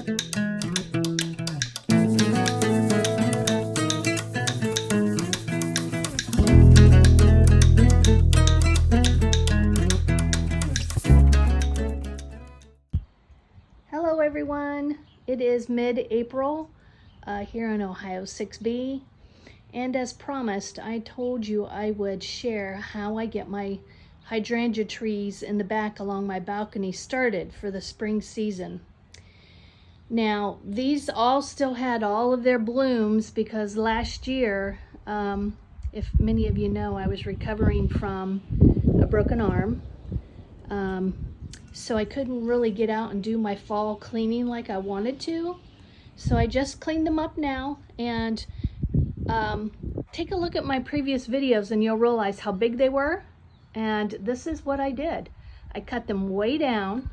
Hello everyone, it is mid-April here in Ohio 6B, and as promised I told you I would share how I get my hydrangea trees in the back along my balcony started for the spring season. Now these all still had all of their blooms because last year, if many of you know, I was recovering from a broken arm. So I couldn't really get out and do my fall cleaning like I wanted to. So I just cleaned them up now, and take a look at my previous videos and you'll realize how big they were. And this is what I did. I cut them way down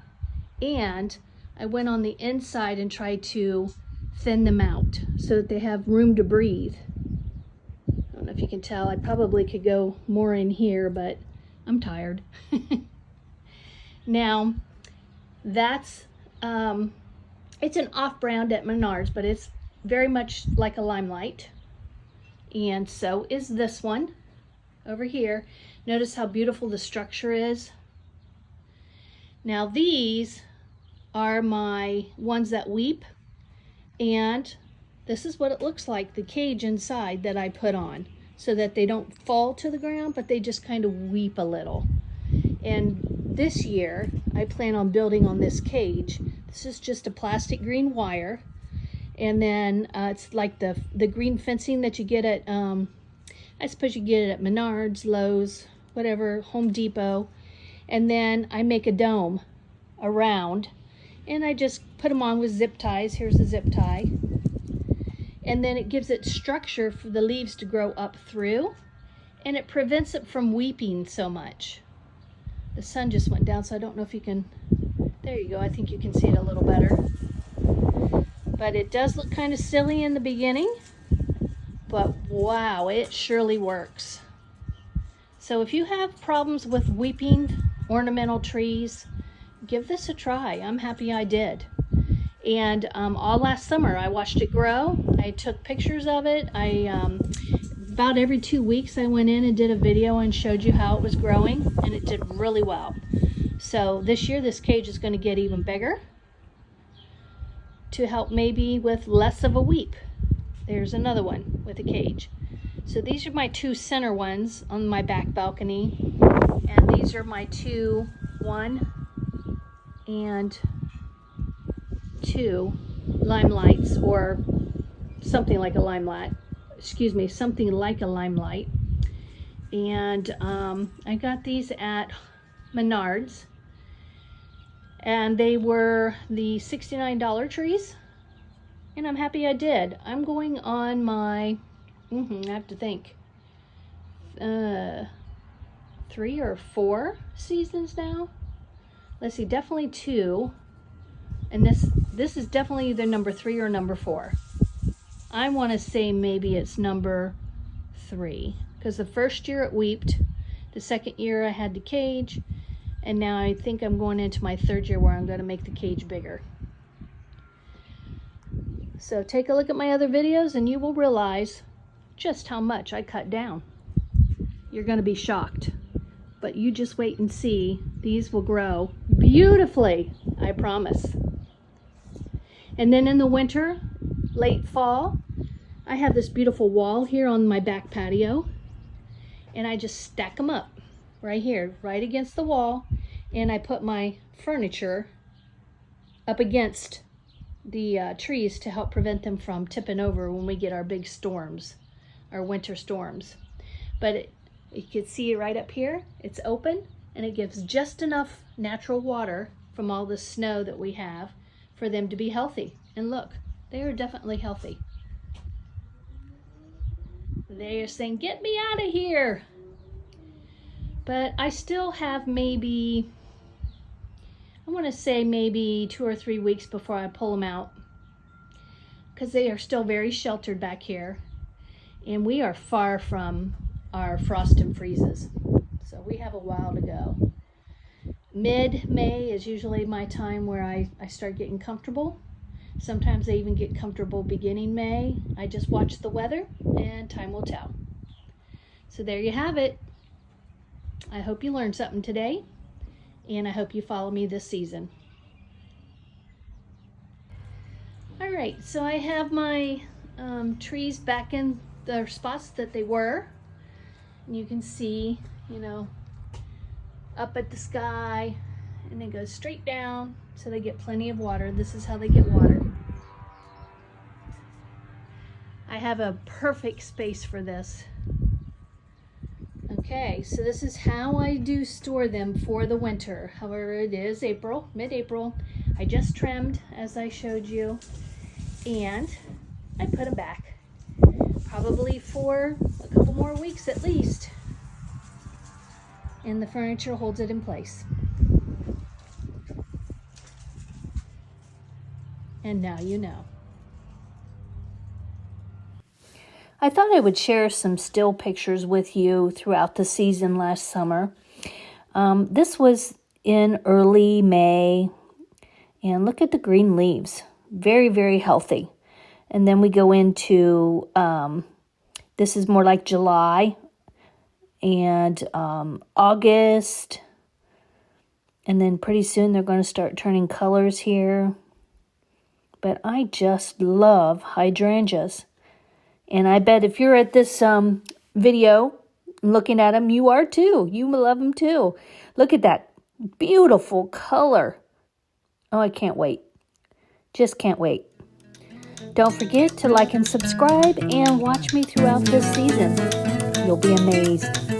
and I went on the inside and tried to thin them out so that they have room to breathe. I don't know if you can tell, I probably could go more in here, but I'm tired. Now, that's, it's an off-brand at Menards, but it's very much like a Limelight. And so is this one over here. Notice how beautiful the structure is. Now these are my ones that weep, and this is what it looks like, the cage inside that I put on, so that they don't fall to the ground, but they just kind of weep a little. And this year I plan on building on this cage. This is just a plastic green wire, and then it's like the green fencing that you get at I suppose you get it at Menards, Lowe's, whatever, Home Depot. And then I make a dome around, and I just put them on with zip ties. Here's a zip tie, and then it gives it structure for the leaves to grow up through, and it prevents it from weeping so much. The sun just went down, so I don't know if you can, there you go, I think you can see it a little better. But it does look kind of silly in the beginning, but wow, it surely works. So if you have problems with weeping ornamental trees, give this a try. I'm happy I did. And all last summer I watched it grow. I took pictures of it. About every 2 weeks I went in and did a video and showed you how it was growing, and it did really well. So this year this cage is going to get even bigger to help maybe with less of a weep. There's another one with a cage. So these are my two center ones on my back balcony, and these are my two, 1 and 2 Limelights, or something like a Limelight. Excuse me, something like a Limelight. And I got these at Menards, and they were the $69 trees, and I'm happy I did. I'm going on my, I have to think, 3 or 4 seasons now. Let's see, definitely 2, and this is definitely either number 3 or number 4. I want to say maybe it's number 3, because the first year it weeped, the second year I had the cage, and now I think I'm going into my 3rd year where I'm going to make the cage bigger. So take a look at my other videos and you will realize just how much I cut down. You're going to be shocked, but you just wait and see. These will grow beautifully, I promise. And then in the winter, late fall, I have this beautiful wall here on my back patio, and I just stack them up right here, right against the wall, and I put my furniture up against the trees to help prevent them from tipping over when we get our big storms, our winter storms. But you can see right up here, it's open, and it gives just enough natural water from all the snow that we have for them to be healthy. And look, they are definitely healthy. They are saying, get me out of here. But I still have maybe, I want to say maybe 2 or 3 weeks before I pull them out, because they are still very sheltered back here, and we are far from our frost and freezes, so we have a while to go. Mid-May is usually my time where I start getting comfortable. Sometimes they even get comfortable beginning May. I just watch the weather and time will tell. So there you have it. I hope you learned something today, and I hope you follow me this season. All right, so I have my trees back in their spots that they were. And you can see, you know, up at the sky, and it goes straight down, so they get plenty of water. This is how they get watered. I have a perfect space for this. Okay, so this is how I do store them for the winter. However, it is April, mid-April. I just trimmed, as I showed you, and I put them back. Probably for a couple more weeks at least. And the furniture holds it in place. And now you know. I thought I would share some still pictures with you throughout the season last summer. This was in early May, and look at the green leaves. Very, very healthy. And then we go into, this is more like July and August. And then pretty soon they're going to start turning colors here. But I just love hydrangeas. And I bet if you're at this video looking at them, you are too. You love them too. Look at that beautiful color. Oh, I can't wait. Just can't wait. Don't forget to like and subscribe and watch me throughout this season. You'll be amazed.